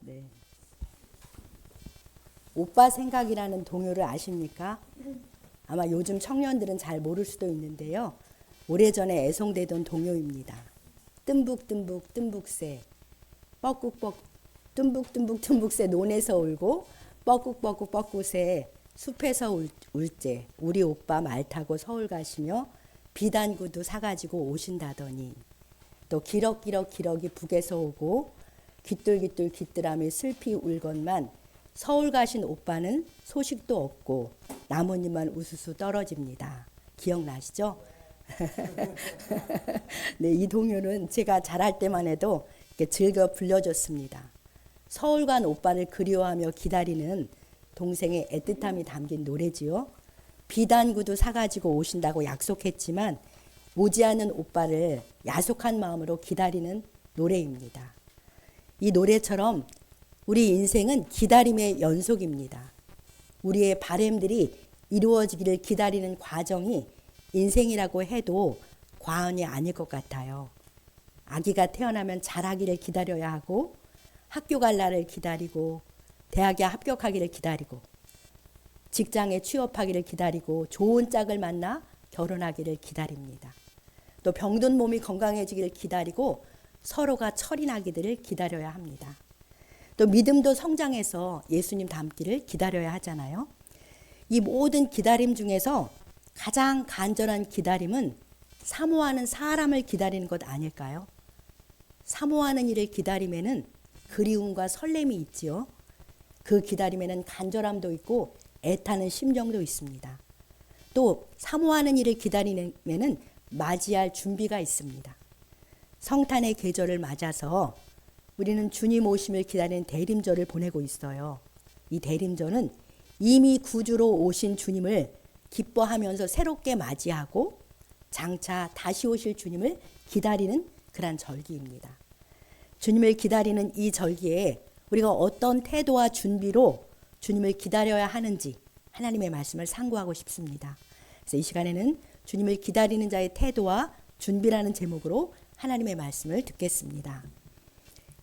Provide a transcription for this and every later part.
네. 오빠 생각이라는 동요를 아십니까? 아마 요즘 청년들은 잘 모를 수도 있는데요. 오래전에 애송되던 동요입니다. 뜸북뜸북 뜸북새 뻐꾹뻐 뜸북뜸북 뜸북새 논에서 울고 뻐꾹뻐꾹 뻐꾹새 숲에서 울제 우리 오빠 말 타고 서울 가시며 비단구두 사가지고 오신다더니 또 기럭기럭 기럭이 북에서 오고 귀뚤귀뚤 귀뚤하며 슬피 울건만 서울 가신 오빠는 소식도 없고 나뭇잎만 우수수 떨어집니다. 기억나시죠? 네, 이 동요는 제가 자랄 때만 해도 이렇게 즐겨 불려줬습니다. 서울 간 오빠를 그리워하며 기다리는 동생의 애틋함이 담긴 노래지요. 비단구두 사가지고 오신다고 약속했지만 오지 않는 오빠를 야속한 마음으로 기다리는 노래입니다. 이 노래처럼 우리 인생은 기다림의 연속입니다. 우리의 바램들이 이루어지기를 기다리는 과정이 인생이라고 해도 과언이 아닐 것 같아요. 아기가 태어나면 자라기를 기다려야 하고 학교 갈 날을 기다리고 대학에 합격하기를 기다리고 직장에 취업하기를 기다리고 좋은 짝을 만나 결혼하기를 기다립니다. 또 병든 몸이 건강해지기를 기다리고 서로가 철이 나기를 기다려야 합니다. 또 믿음도 성장해서 예수님 닮기를 기다려야 하잖아요. 이 모든 기다림 중에서 가장 간절한 기다림은 사모하는 사람을 기다리는 것 아닐까요? 사모하는 이를 기다림에는 그리움과 설렘이 있지요. 그 기다림에는 간절함도 있고 애타는 심정도 있습니다. 또 사모하는 이를 기다림에는 맞이할 준비가 있습니다. 성탄의 계절을 맞아서 우리는 주님 오심을 기다리는 대림절을 보내고 있어요. 이 대림절은 이미 구주로 오신 주님을 기뻐하면서 새롭게 맞이하고 장차 다시 오실 주님을 기다리는 그런 절기입니다. 주님을 기다리는 이 절기에 우리가 어떤 태도와 준비로 주님을 기다려야 하는지 하나님의 말씀을 상고하고 싶습니다. 그래서 이 시간에는 주님을 기다리는 자의 태도와 준비라는 제목으로 하나님의 말씀을 듣겠습니다.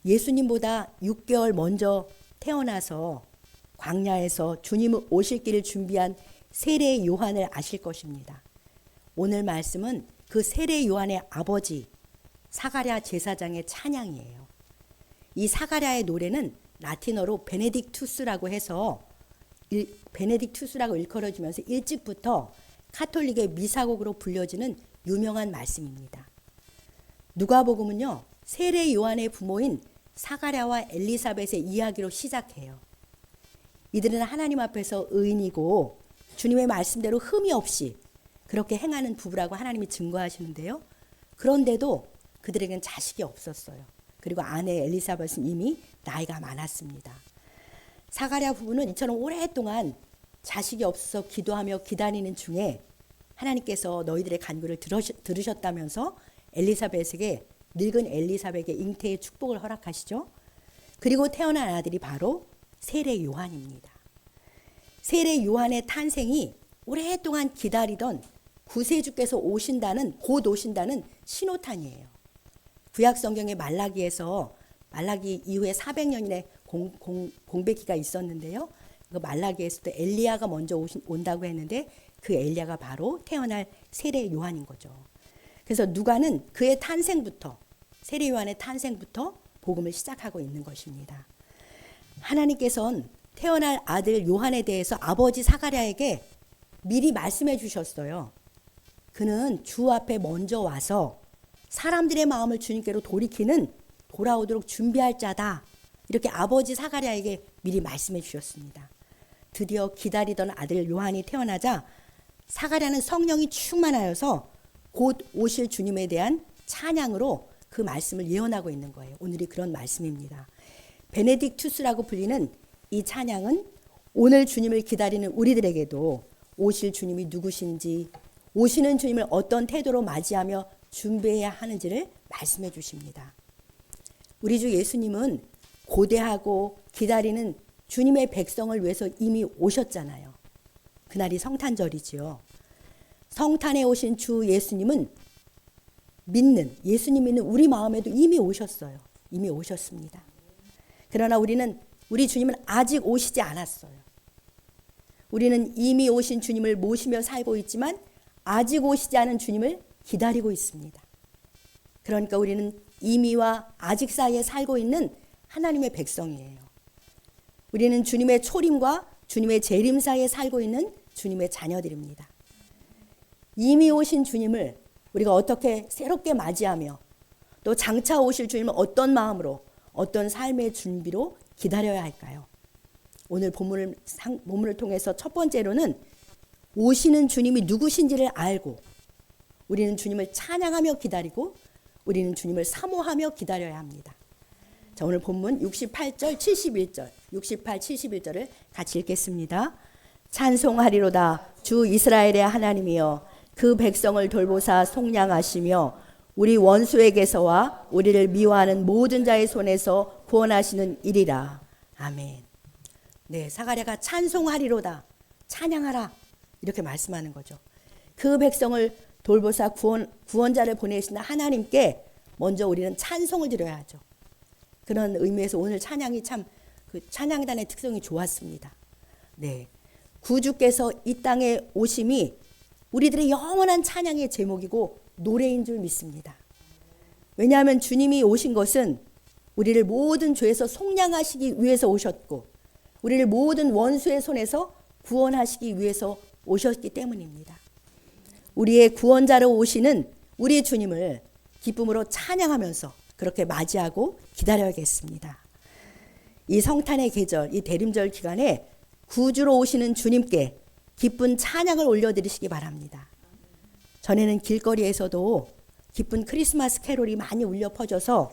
예수님보다 6개월 먼저 태어나서 광야에서 주님 오실 길을 준비한 세례 요한을 아실 것입니다. 오늘 말씀은 그 세례 요한의 아버지 사가랴 제사장의 찬양이에요. 이 사가랴의 노래는 라틴어로 베네딕투스라고 해서 베네딕투스라고 일컬어지면서 일찍부터 카톨릭의 미사곡으로 불려지는 유명한 말씀입니다. 누가복음은요, 세례 요한의 부모인 사가랴와 엘리사벳의 이야기로 시작해요. 이들은 하나님 앞에서 의인이고 주님의 말씀대로 흠이 없이 그렇게 행하는 부부라고 하나님이 증거하시는데요. 그런데도 그들에겐 자식이 없었어요. 그리고 아내 엘리사벳은 이미 나이가 많았습니다. 사가랴 부부는 이처럼 오랫동안 자식이 없어서 기도하며 기다리는 중에 하나님께서 너희들의 간구를 들으셨다면서 엘리사벳에게 늙은 엘리사벳에게 잉태의 축복을 허락하시죠. 그리고 태어난 아들이 바로 세례 요한입니다. 세례 요한의 탄생이 오랫동안 기다리던 구세주께서 곧 오신다는 신호탄이에요. 구약 성경의 말라기에서 말라기 이후에 400년의 공백기가 있었는데요. 그 말라기에서도 엘리야가 먼저 온다고 했는데 그 엘리야가 바로 태어날 세례 요한인 거죠. 그래서 누가는 그의 탄생부터 세례 요한의 탄생부터 복음을 시작하고 있는 것입니다. 하나님께서는 태어날 아들 요한에 대해서 아버지 사가랴에게 미리 말씀해 주셨어요. 그는 주 앞에 먼저 와서 사람들의 마음을 주님께로 돌아오도록 준비할 자다. 이렇게 아버지 사가랴에게 미리 말씀해 주셨습니다. 드디어 기다리던 아들 요한이 태어나자 사가랴는 성령이 충만하여서 곧 오실 주님에 대한 찬양으로 그 말씀을 예언하고 있는 거예요. 오늘이 그런 말씀입니다. 베네딕투스라고 불리는 이 찬양은 오늘 주님을 기다리는 우리들에게도 오실 주님이 누구신지, 오시는 주님을 어떤 태도로 맞이하며 준비해야 하는지를 말씀해 주십니다. 우리 주 예수님은 고대하고 기다리는 주님의 백성을 위해서 이미 오셨잖아요. 그날이 성탄절이지요. 성탄에 오신 주 예수님은 예수님 믿는 우리 마음에도 이미 오셨어요. 이미 오셨습니다. 그러나 우리 주님은 아직 오시지 않았어요. 우리는 이미 오신 주님을 모시며 살고 있지만 아직 오시지 않은 주님을 기다리고 있습니다. 그러니까 우리는 이미와 아직 사이에 살고 있는 하나님의 백성이에요. 우리는 주님의 초림과 주님의 재림 사이에 살고 있는 주님의 자녀들입니다. 이미 오신 주님을 우리가 어떻게 새롭게 맞이하며 또 장차 오실 주님을 어떤 마음으로 어떤 삶의 준비로 기다려야 할까요? 오늘 본문을 통해서 첫 번째로는 오시는 주님이 누구신지를 알고 우리는 주님을 찬양하며 기다리고 우리는 주님을 사모하며 기다려야 합니다. 자, 오늘 본문 68절 71절 68, 71절을 같이 읽겠습니다. 찬송하리로다 주 이스라엘의 하나님이여 그 백성을 돌보사 속량하시며 우리 원수에게서와 우리를 미워하는 모든 자의 손에서 구원하시는 일이라. 아멘. 네, 사가랴가 찬송하리로다 찬양하라 이렇게 말씀하는 거죠. 그 백성을 돌보사 구원자를 보내신 하나님께 먼저 우리는 찬송을 드려야 하죠. 그런 의미에서 오늘 찬양이 참 그 찬양단의 특성이 좋았습니다. 네, 구주께서 이 땅에 오심이 우리들의 영원한 찬양의 제목이고 노래인 줄 믿습니다. 왜냐하면 주님이 오신 것은 우리를 모든 죄에서 속량하시기 위해서 오셨고 우리를 모든 원수의 손에서 구원하시기 위해서 오셨기 때문입니다. 우리의 구원자로 오시는 우리 주님을 기쁨으로 찬양하면서 그렇게 맞이하고 기다려야겠습니다. 이 성탄의 계절, 이 대림절 기간에 구주로 오시는 주님께 기쁜 찬양을 올려드리시기 바랍니다. 전에는 길거리에서도 기쁜 크리스마스 캐롤이 많이 울려 퍼져서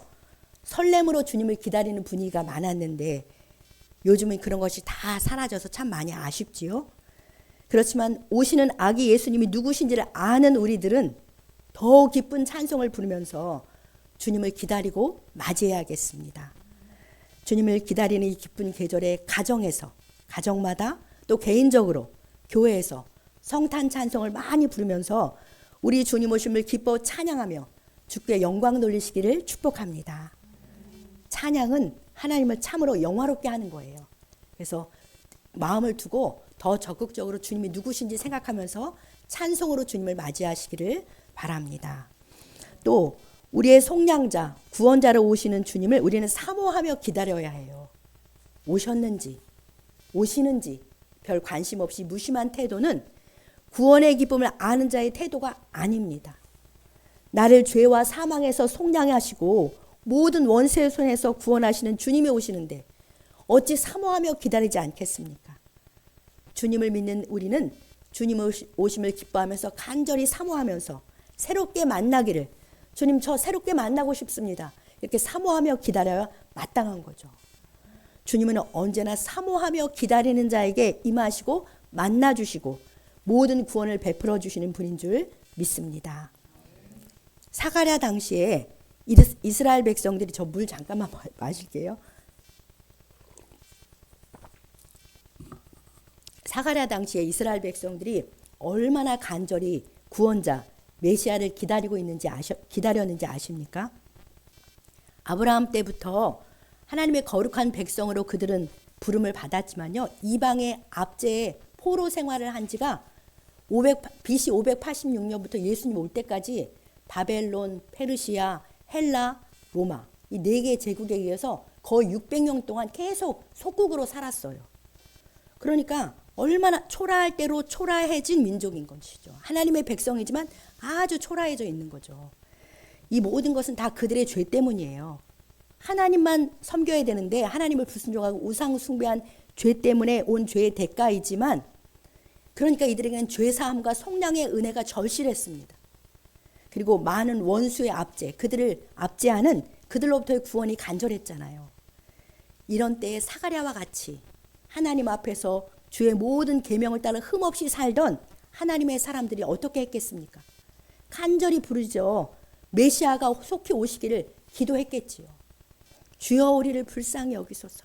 설렘으로 주님을 기다리는 분위기가 많았는데 요즘은 그런 것이 다 사라져서 참 많이 아쉽지요. 그렇지만 오시는 아기 예수님이 누구신지를 아는 우리들은 더 기쁜 찬송을 부르면서 주님을 기다리고 맞이해야겠습니다. 주님을 기다리는 이 기쁜 계절에 가정에서, 가정마다 또 개인적으로 교회에서 성탄 찬송을 많이 부르면서 우리 주님 오심을 기뻐 찬양하며 주께 영광 돌리시기를 축복합니다. 찬양은 하나님을 참으로 영화롭게 하는 거예요. 그래서 마음을 두고 더 적극적으로 주님이 누구신지 생각하면서 찬송으로 주님을 맞이하시기를 바랍니다. 또 우리의 속량자, 구원자로 오시는 주님을 우리는 사모하며 기다려야 해요. 오셨는지, 오시는지 별 관심 없이 무심한 태도는 구원의 기쁨을 아는 자의 태도가 아닙니다. 나를 죄와 사망에서 속량하시고 모든 원수의 손에서 구원하시는 주님이 오시는데 어찌 사모하며 기다리지 않겠습니까? 주님을 믿는 우리는 주님 오심을 기뻐하면서 간절히 사모하면서 새롭게 만나기를 주님 저 새롭게 만나고 싶습니다. 이렇게 사모하며 기다려야 마땅한 거죠. 주님은 언제나 사모하며 기다리는 자에게 임하시고 만나주시고 모든 구원을 베풀어 주시는 분인 줄 믿습니다. 사가랴 당시에 이스라엘 백성들이 저 물 잠깐만 마실게요. 사가랴 당시에 이스라엘 백성들이 얼마나 간절히 구원자 메시아를 기다렸는지 아십니까? 아브라함 때부터 하나님의 거룩한 백성으로 그들은 부름을 받았지만요. 이방의 압제에 포로 생활을 한 지가 BC 586년부터 예수님 올 때까지 바벨론, 페르시아, 헬라, 로마 이 네 개의 제국에 의해서 거의 600년 동안 계속 속국으로 살았어요. 그러니까 얼마나 초라할 대로 초라해진 민족인 것이죠. 하나님의 백성이지만 아주 초라해져 있는 거죠. 이 모든 것은 다 그들의 죄 때문이에요. 하나님만 섬겨야 되는데 하나님을 불순종하고 우상 숭배한 죄 때문에 온 죄의 대가이지만 그러니까 이들에게는 죄사함과 속량의 은혜가 절실했습니다. 그리고 많은 원수의 압제, 그들을 압제하는 그들로부터의 구원이 간절했잖아요. 이런 때에 사가랴와 같이 하나님 앞에서 주의 모든 계명을 따라 흠없이 살던 하나님의 사람들이 어떻게 했겠습니까? 간절히 부르죠. 메시아가 속히 오시기를 기도했겠지요. 주여 우리를 불쌍히 여기소서.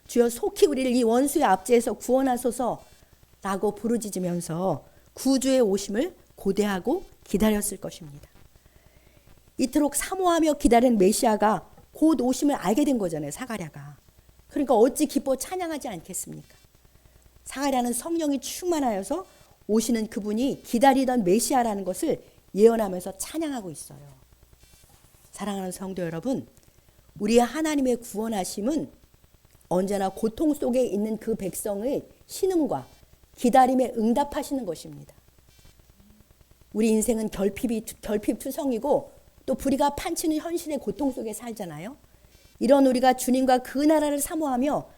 주여 속히 우리를 이 원수의 압제에서 구원하소서 라고 부르짖으면서 구주의 오심을 고대하고 기다렸을 것입니다. 이토록 사모하며 기다린 메시아가 곧 오심을 알게 된 거잖아요. 사가랴가. 그러니까 어찌 기뻐 찬양하지 않겠습니까? 사가랴는 성령이 충만하여서 오시는 그분이 기다리던 메시아라는 것을 예언하면서 찬양하고 있어요. 사랑하는 성도 여러분, 우리 하나님의 구원하심은 언제나 고통 속에 있는 그 백성의 신음과 기다림에 응답하시는 것입니다. 우리 인생은 결핍투성이고 또 불의가 판치는 현실의 고통 속에 살잖아요. 이런 우리가 주님과 그 나라를 사모하며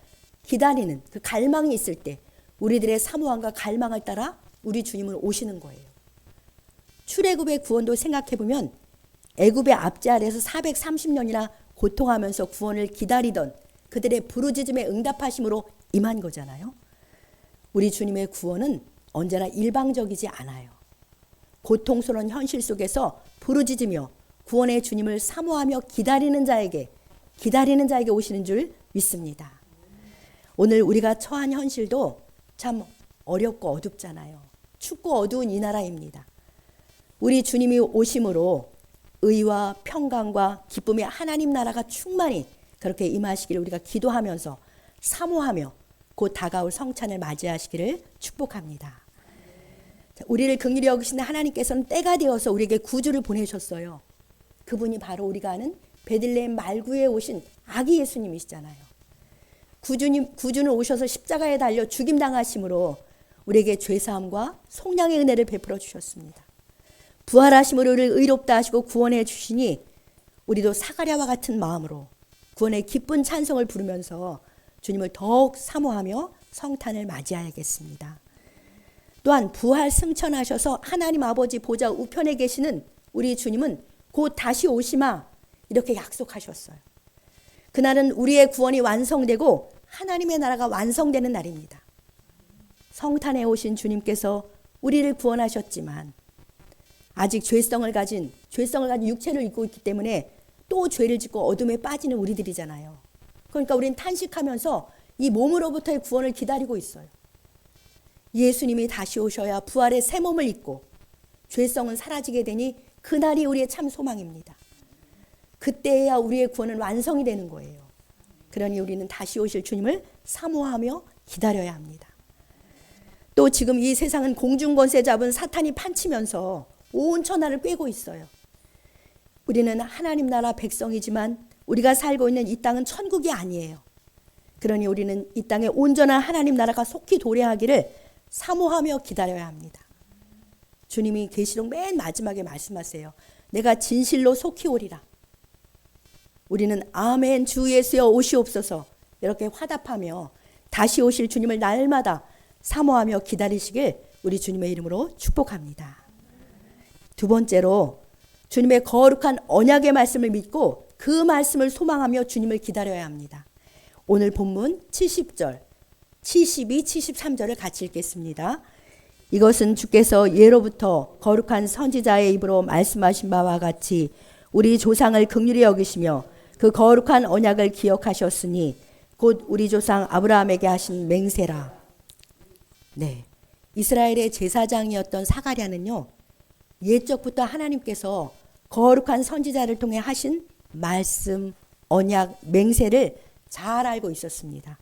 기다리는 그 갈망이 있을 때 우리들의 사모함과 갈망을 따라 우리 주님은 오시는 거예요. 출애굽의 구원도 생각해보면 애굽의 압제 아래에서 430년이나 고통하면서 구원을 기다리던 그들의 부르짖음에 응답하심으로 임한 거잖아요. 우리 주님의 구원은 언제나 일방적이지 않아요. 고통스러운 현실 속에서 부르짖으며 구원의 주님을 사모하며 기다리는 자에게 오시는 줄 믿습니다. 오늘 우리가 처한 현실도 참 어렵고 어둡잖아요. 춥고 어두운 이 나라입니다. 우리 주님이 오심으로 의와 평강과 기쁨의 하나님 나라가 충만히 그렇게 임하시기를 우리가 기도하면서 사모하며 곧 다가올 성찬을 맞이하시기를 축복합니다. 우리를 긍휼히 여기시는 하나님께서는 때가 되어서 우리에게 구주를 보내셨어요. 그분이 바로 우리가 아는 베들레헴 말구에 오신 아기 예수님이시잖아요. 구주는 오셔서 십자가에 달려 죽임당하심으로 우리에게 죄사함과 속량의 은혜를 베풀어 주셨습니다. 부활하심으로 우리를 의롭다 하시고 구원해 주시니 우리도 사가랴와 같은 마음으로 구원의 기쁜 찬송을 부르면서 주님을 더욱 사모하며 성탄을 맞이하야겠습니다. 또한 부활 승천하셔서 하나님 아버지 보좌 우편에 계시는 우리 주님은 곧 다시 오시마 이렇게 약속하셨어요. 그날은 우리의 구원이 완성되고 하나님의 나라가 완성되는 날입니다. 성탄에 오신 주님께서 우리를 구원하셨지만 아직 죄성을 가진 육체를 입고 있기 때문에 또 죄를 짓고 어둠에 빠지는 우리들이잖아요. 그러니까 우리는 탄식하면서 이 몸으로부터의 구원을 기다리고 있어요. 예수님이 다시 오셔야 부활의 새 몸을 입고 죄성은 사라지게 되니 그날이 우리의 참 소망입니다. 그때야 우리의 구원은 완성이 되는 거예요. 그러니 우리는 다시 오실 주님을 사모하며 기다려야 합니다. 또 지금 이 세상은 공중권세 잡은 사탄이 판치면서 온 천하를 꿰고 있어요. 우리는 하나님 나라 백성이지만 우리가 살고 있는 이 땅은 천국이 아니에요. 그러니 우리는 이 땅에 온전한 하나님 나라가 속히 도래하기를 사모하며 기다려야 합니다. 주님이 계시록 맨 마지막에 말씀하세요. 내가 진실로 속히 오리라. 우리는 아멘 주 예수여 오시옵소서 이렇게 화답하며 다시 오실 주님을 날마다 사모하며 기다리시길 우리 주님의 이름으로 축복합니다. 두 번째로 주님의 거룩한 언약의 말씀을 믿고 그 말씀을 소망하며 주님을 기다려야 합니다. 오늘 본문 70절, 72, 73절을 같이 읽겠습니다. 이것은 주께서 예로부터 거룩한 선지자의 입으로 말씀하신 바와 같이 우리 조상을 긍휼히 여기시며 그 거룩한 언약을 기억하셨으니 곧 우리 조상 아브라함에게 하신 맹세라. 네, 이스라엘의 제사장이었던 사가랴는요, 옛적부터 하나님께서 거룩한 선지자를 통해 하신 말씀, 언약, 맹세를 잘 알고 있었습니다.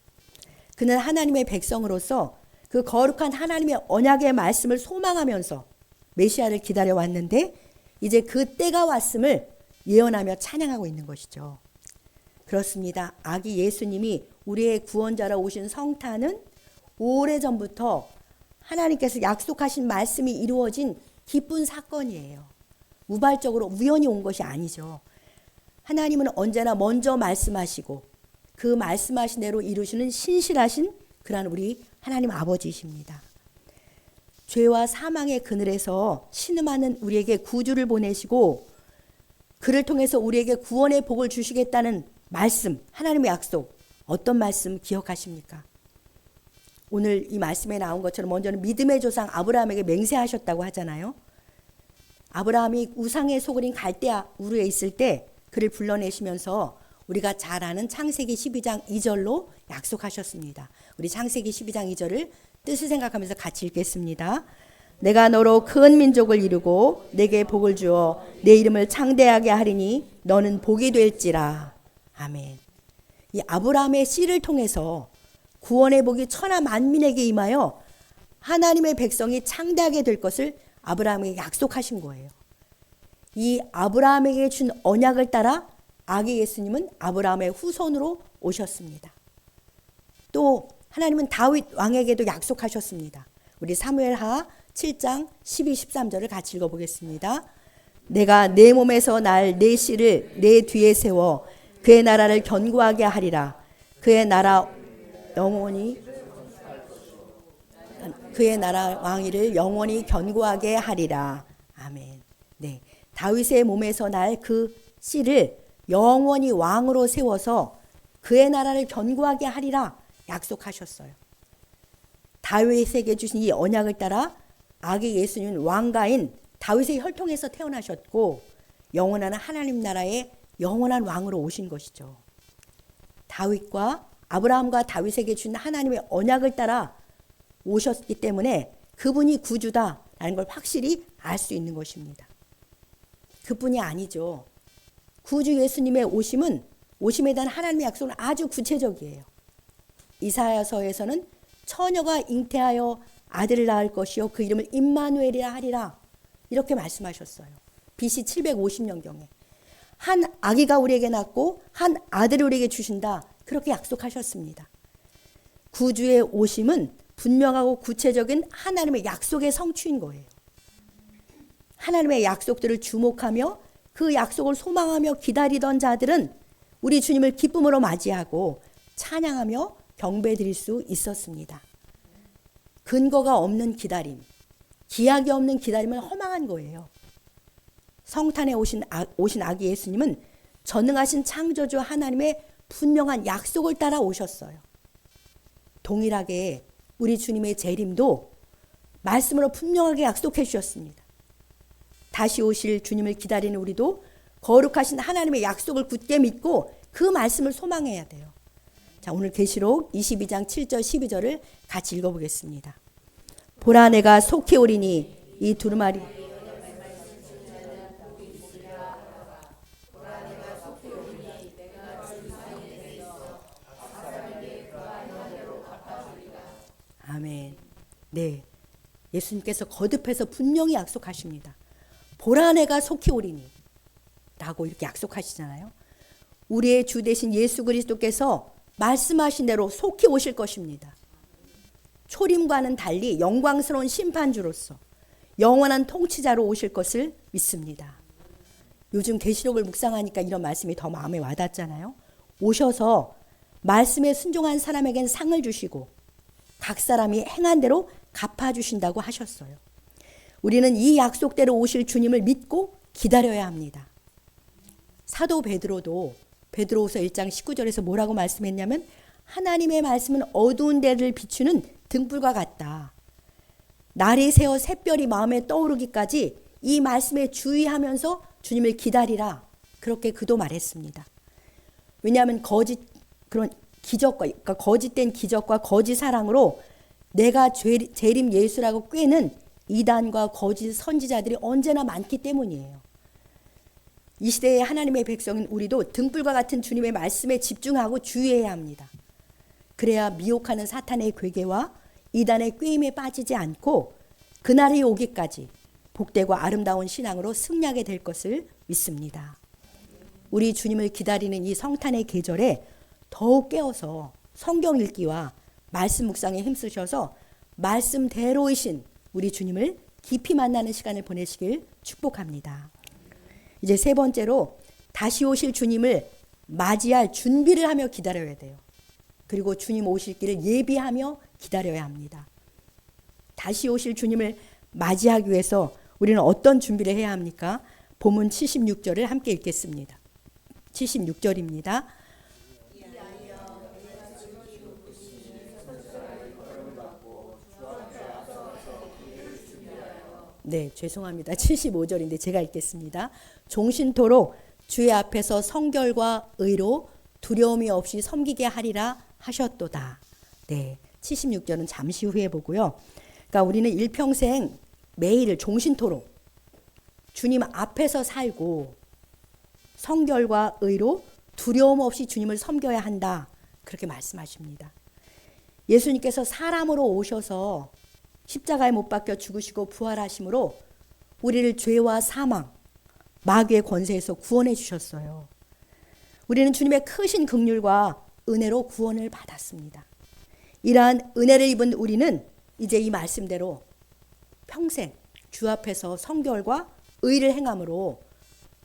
그는 하나님의 백성으로서 그 거룩한 하나님의 언약의 말씀을 소망하면서 메시아를 기다려왔는데 이제 그 때가 왔음을 예언하며 찬양하고 있는 것이죠. 그렇습니다. 아기 예수님이 우리의 구원자로 오신 성탄은 오래전부터 하나님께서 약속하신 말씀이 이루어진 기쁜 사건이에요. 우발적으로 우연히 온 것이 아니죠. 하나님은 언제나 먼저 말씀하시고 그 말씀하신 대로 이루시는 신실하신 그런 우리 하나님 아버지이십니다. 죄와 사망의 그늘에서 신음하는 우리에게 구주를 보내시고 그를 통해서 우리에게 구원의 복을 주시겠다는 말씀, 하나님의 약속, 어떤 말씀 기억하십니까? 오늘 이 말씀에 나온 것처럼 먼저는 믿음의 조상 아브라함에게 맹세하셨다고 하잖아요. 아브라함이 우상의 소굴인 갈대아 우르에 있을 때 그를 불러내시면서 우리가 잘 아는 창세기 12장 2절로 약속하셨습니다. 우리 창세기 12장 2절을 뜻을 생각하면서 같이 읽겠습니다. 내가 너로 큰 민족을 이루고 내게 복을 주어 내 이름을 창대하게 하리니 너는 복이 될지라. 아멘. 이 아브라함의 씨를 통해서 구원의 복이 천하 만민에게 임하여 하나님의 백성이 창대하게 될 것을 아브라함에게 약속하신 거예요. 이 아브라함에게 준 언약을 따라 아기 예수님은 아브라함의 후손으로 오셨습니다. 또 하나님은 다윗 왕에게도 약속하셨습니다. 우리 사무엘하 7장 12, 13절을 같이 읽어보겠습니다. 내가 내 몸에서 날 내 씨를 내 뒤에 세워 그의 나라를 견고하게 하리라. 그의 나라 왕위를 영원히 견고하게 하리라. 아멘. 네, 다윗의 몸에서 날 그 씨를 영원히 왕으로 세워서 그의 나라를 견고하게 하리라 약속하셨어요. 다윗에게 주신 이 언약을 따라 아기 예수님은 왕가인 다윗의 혈통에서 태어나셨고 영원한 하나님 나라의 영원한 왕으로 오신 것이죠. 다윗과 아브라함과 다윗에게 준 하나님의 언약을 따라 오셨기 때문에 그분이 구주다라는 걸 확실히 알 수 있는 것입니다. 그뿐이 아니죠. 구주 예수님의 오심에 대한 하나님의 약속은 아주 구체적이에요. 이사야서에서는 처녀가 잉태하여 아들을 낳을 것이요 그 이름을 임마누엘이라 하리라 이렇게 말씀하셨어요. BC 750년경에 한 아기가 우리에게 낳고 한 아들을 우리에게 주신다 그렇게 약속하셨습니다. 구주의 오심은 분명하고 구체적인 하나님의 약속의 성취인 거예요. 하나님의 약속들을 주목하며 그 약속을 소망하며 기다리던 자들은 우리 주님을 기쁨으로 맞이하고 찬양하며 경배드릴 수 있었습니다. 근거가 없는 기다림, 기약이 없는 기다림은 허망한 거예요. 성탄에 오신 아기 예수님은 전능하신 창조주 하나님의 분명한 약속을 따라 오셨어요. 동일하게 우리 주님의 재림도 말씀으로 분명하게 약속해 주셨습니다. 다시 오실 주님을 기다리는 우리도 거룩하신 하나님의 약속을 굳게 믿고 그 말씀을 소망해야 돼요. 자, 오늘 계시록 22장 7절 12절을 같이 읽어보겠습니다. 보라 내가 속히 오리니 이 두루마리 아멘. 네, 예수님께서 거듭해서 분명히 약속하십니다. 보라 내가 속히 오리니 라고 이렇게 약속하시잖아요. 우리의 주 되신 예수 그리스도께서 말씀하신 대로 속히 오실 것입니다. 초림과는 달리 영광스러운 심판주로서 영원한 통치자로 오실 것을 믿습니다. 요즘 계시록을 묵상하니까 이런 말씀이 더 마음에 와닿잖아요. 오셔서 말씀에 순종한 사람에겐 상을 주시고 각 사람이 행한 대로 갚아주신다고 하셨어요. 우리는 이 약속대로 오실 주님을 믿고 기다려야 합니다. 사도 베드로도 베드로후서 1장 19절에서 뭐라고 말씀했냐면 하나님의 말씀은 어두운 데를 비추는 등불과 같다. 날이 새어 샛별이 마음에 떠오르기까지 이 말씀에 주의하면서 주님을 기다리라. 그렇게 그도 말했습니다. 왜냐하면 그런 기적과 그러니까 거짓된 기적과 거짓 사랑으로 내가 재림 예수라고 꾀는 이단과 거짓 선지자들이 언제나 많기 때문이에요. 이 시대의 하나님의 백성인 우리도 등불과 같은 주님의 말씀에 집중하고 주의해야 합니다. 그래야 미혹하는 사탄의 괴계와 이단의 꾀임에 빠지지 않고 그날이 오기까지 복되고 아름다운 신앙으로 승리하게 될 것을 믿습니다. 우리 주님을 기다리는 이 성탄의 계절에 더욱 깨어서 성경 읽기와 말씀 묵상에 힘쓰셔서 말씀대로이신 우리 주님을 깊이 만나는 시간을 보내시길 축복합니다. 이제 세 번째로 다시 오실 주님을 맞이할 준비를 하며 기다려야 돼요. 그리고 주님 오실 길을 예비하며 기다려야 합니다. 다시 오실 주님을 맞이하기 위해서 우리는 어떤 준비를 해야 합니까? 본문 76절을 함께 읽겠습니다. 76절입니다. 네, 죄송합니다. 75절인데 제가 읽겠습니다. 종신토록 주의 앞에서 성결과 의로 두려움이 없이 섬기게 하리라 하셨도다. 네, 76절은 잠시 후에 보고요. 그러니까 우리는 일평생 매일 종신토록 주님 앞에서 살고 성결과 의로 두려움 없이 주님을 섬겨야 한다. 그렇게 말씀하십니다. 예수님께서 사람으로 오셔서 십자가에 못 박혀 죽으시고 부활하심으로 우리를 죄와 사망, 마귀의 권세에서 구원해 주셨어요. 우리는 주님의 크신 긍휼과 은혜로 구원을 받았습니다. 이러한 은혜를 입은 우리는 이제 이 말씀대로 평생 주 앞에서 성결과 의를 행함으로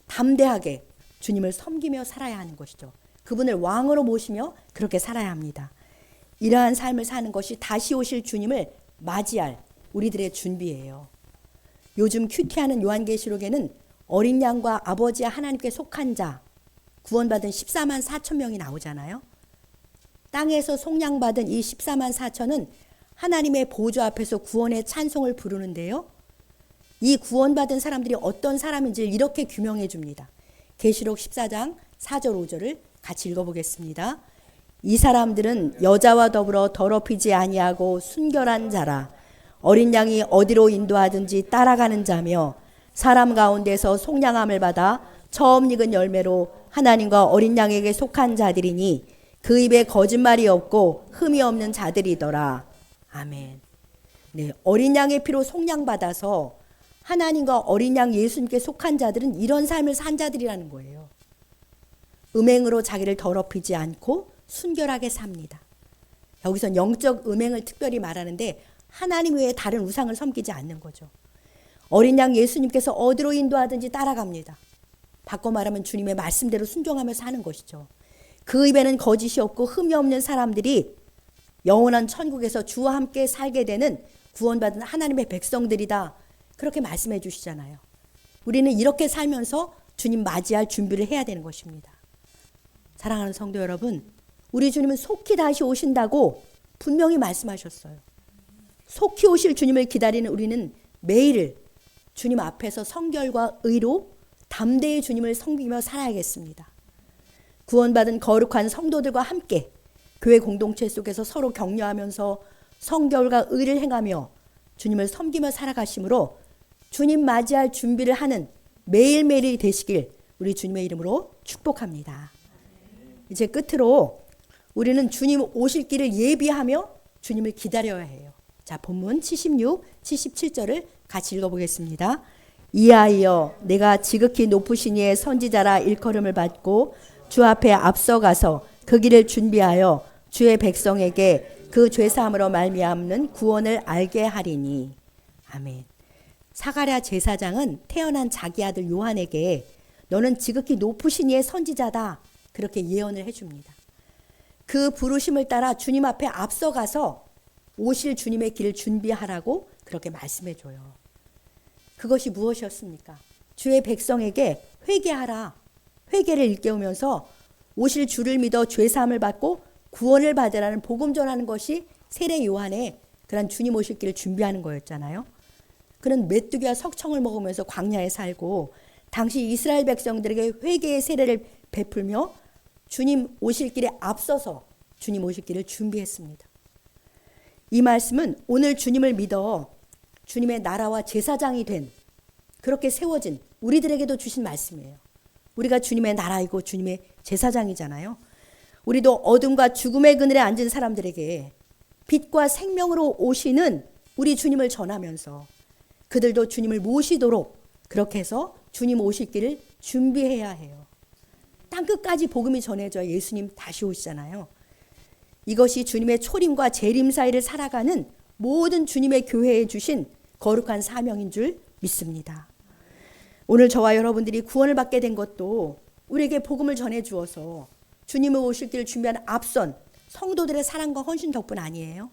담대하게 주님을 섬기며 살아야 하는 것이죠. 그분을 왕으로 모시며 그렇게 살아야 합니다. 이러한 삶을 사는 것이 다시 오실 주님을 맞이할 우리들의 준비예요. 요즘 큐티하는 요한계시록에는 어린 양과 아버지 하나님께 속한 자 구원받은 14만 4천 명이 나오잖아요. 땅에서 속량받은 이 14만 4천은 하나님의 보좌 앞에서 구원의 찬송을 부르는데요. 이 구원받은 사람들이 어떤 사람인지를 이렇게 규명해 줍니다. 계시록 14장 4절 5절을 같이 읽어보겠습니다. 이 사람들은 여자와 더불어 더럽히지 아니하고 순결한 자라. 어린 양이 어디로 인도하든지 따라가는 자며 사람 가운데서 속량함을 받아 처음 익은 열매로 하나님과 어린 양에게 속한 자들이니 그 입에 거짓말이 없고 흠이 없는 자들이더라. 아멘. 네, 어린 양의 피로 속량받아서 하나님과 어린 양 예수님께 속한 자들은 이런 삶을 산 자들이라는 거예요. 음행으로 자기를 더럽히지 않고 순결하게 삽니다. 여기서 영적 음행을 특별히 말하는데 하나님 외에 다른 우상을 섬기지 않는 거죠. 어린 양 예수님께서 어디로 인도하든지 따라갑니다. 바꿔 말하면 주님의 말씀대로 순종하며 사는 것이죠. 그 입에는 거짓이 없고 흠이 없는 사람들이 영원한 천국에서 주와 함께 살게 되는 구원받은 하나님의 백성들이다. 그렇게 말씀해 주시잖아요. 우리는 이렇게 살면서 주님 맞이할 준비를 해야 되는 것입니다. 사랑하는 성도 여러분, 우리 주님은 속히 다시 오신다고 분명히 말씀하셨어요. 속히 오실 주님을 기다리는 우리는 매일 주님 앞에서 성결과 의로 담대히 주님을 섬기며 살아야겠습니다. 구원받은 거룩한 성도들과 함께 교회 공동체 속에서 서로 격려하면서 성결과 의를 행하며 주님을 섬기며 살아가심으로 주님 맞이할 준비를 하는 매일매일이 되시길 우리 주님의 이름으로 축복합니다. 이제 끝으로 우리는 주님 오실 길을 예비하며 주님을 기다려야 해요. 자, 본문 76, 77절을 같이 읽어보겠습니다. 이하여 내가 지극히 높으신 이의 선지자라 일컬음을 받고 주 앞에 앞서가서 그 길을 준비하여 주의 백성에게 그 죄사함으로 말미암는 구원을 알게 하리니. 아멘. 사가랴 제사장은 태어난 자기 아들 요한에게 너는 지극히 높으신 이의 선지자다. 그렇게 예언을 해줍니다. 그 부르심을 따라 주님 앞에 앞서가서 오실 주님의 길을 준비하라고 그렇게 말씀해줘요. 그것이 무엇이었습니까? 주의 백성에게 회개하라. 회개를 일깨우면서 오실 주를 믿어 죄사함을 받고 구원을 받으라는 복음 전하는 것이 세례 요한의 그런 주님 오실 길을 준비하는 거였잖아요. 그는 메뚜기와 석청을 먹으면서 광야에 살고 당시 이스라엘 백성들에게 회개의 세례를 베풀며 주님 오실 길에 앞서서 주님 오실 길을 준비했습니다. 이 말씀은 오늘 주님을 믿어 주님의 나라와 제사장이 된 그렇게 세워진 우리들에게도 주신 말씀이에요. 우리가 주님의 나라이고 주님의 제사장이잖아요. 우리도 어둠과 죽음의 그늘에 앉은 사람들에게 빛과 생명으로 오시는 우리 주님을 전하면서 그들도 주님을 모시도록 그렇게 해서 주님 오실 길을 준비해야 해요. 땅끝까지 복음이 전해져 예수님 다시 오시잖아요. 이것이 주님의 초림과 재림 사이를 살아가는 모든 주님의 교회에 주신 거룩한 사명인 줄 믿습니다. 오늘 저와 여러분들이 구원을 받게 된 것도 우리에게 복음을 전해 주어서 주님의 오실 길을 준비하는 앞선 성도들의 사랑과 헌신 덕분 아니에요?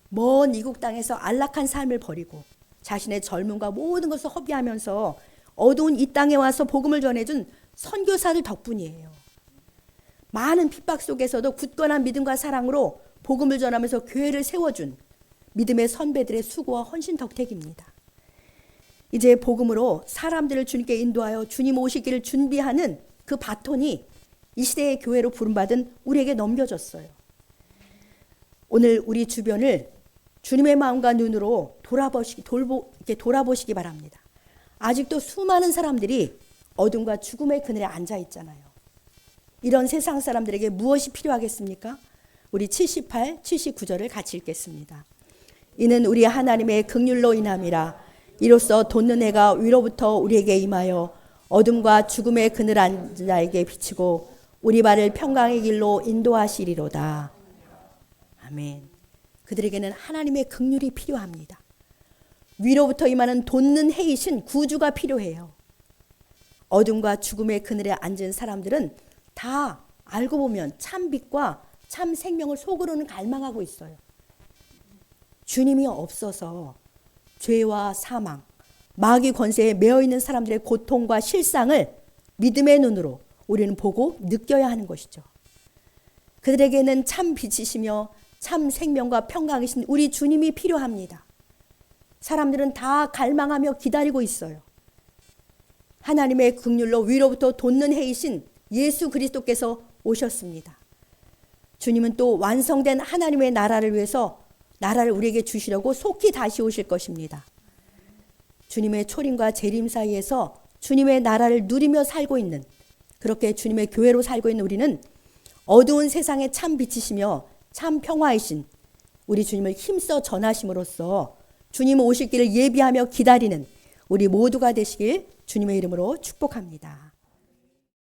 먼 이국 땅에서 안락한 삶을 버리고 자신의 젊음과 모든 것을 허비하면서 어두운 이 땅에 와서 복음을 전해준 선교사들 덕분이에요. 많은 핍박 속에서도 굳건한 믿음과 사랑으로 복음을 전하면서 교회를 세워준 믿음의 선배들의 수고와 헌신 덕택입니다. 이제 복음으로 사람들을 주님께 인도하여 주님 오시기를 준비하는 그 바톤이 이 시대의 교회로 부름받은 우리에게 넘겨졌어요. 오늘 우리 주변을 주님의 마음과 눈으로 돌아보시기 바랍니다. 아직도 수많은 사람들이 어둠과 죽음의 그늘에 앉아 있잖아요. 이런 세상 사람들에게 무엇이 필요하겠습니까? 우리 78, 79절을 같이 읽겠습니다. 이는 우리 하나님의 긍휼로 인함이라. 이로써 돋는 해가 위로부터 우리에게 임하여 어둠과 죽음의 그늘 앉은 자에게 비치고 우리 발을 평강의 길로 인도하시리로다. 아멘. 그들에게는 하나님의 긍휼이 필요합니다. 위로부터 임하는 돋는 해이신 구주가 필요해요. 어둠과 죽음의 그늘에 앉은 사람들은 다 알고 보면 참 빛과 참 생명을 속으로는 갈망하고 있어요. 주님이 없어서 죄와 사망, 마귀 권세에 매여 있는 사람들의 고통과 실상을 믿음의 눈으로 우리는 보고 느껴야 하는 것이죠. 그들에게는 참 빛이시며 참 생명과 평강이신 우리 주님이 필요합니다. 사람들은 다 갈망하며 기다리고 있어요. 하나님의 긍휼로 위로부터 돋는 해이신 예수 그리스도께서 오셨습니다. 주님은 또 완성된 하나님의 나라를 위해서 나라를 우리에게 주시려고 속히 다시 오실 것입니다. 주님의 초림과 재림 사이에서 주님의 나라를 누리며 살고 있는, 그렇게 주님의 교회로 살고 있는 우리는 어두운 세상에 참 빛이시며 참 평화이신 우리 주님을 힘써 전하심으로써 주님 오실 길을 예비하며 기다리는 우리 모두가 되시길 주님의 이름으로 축복합니다.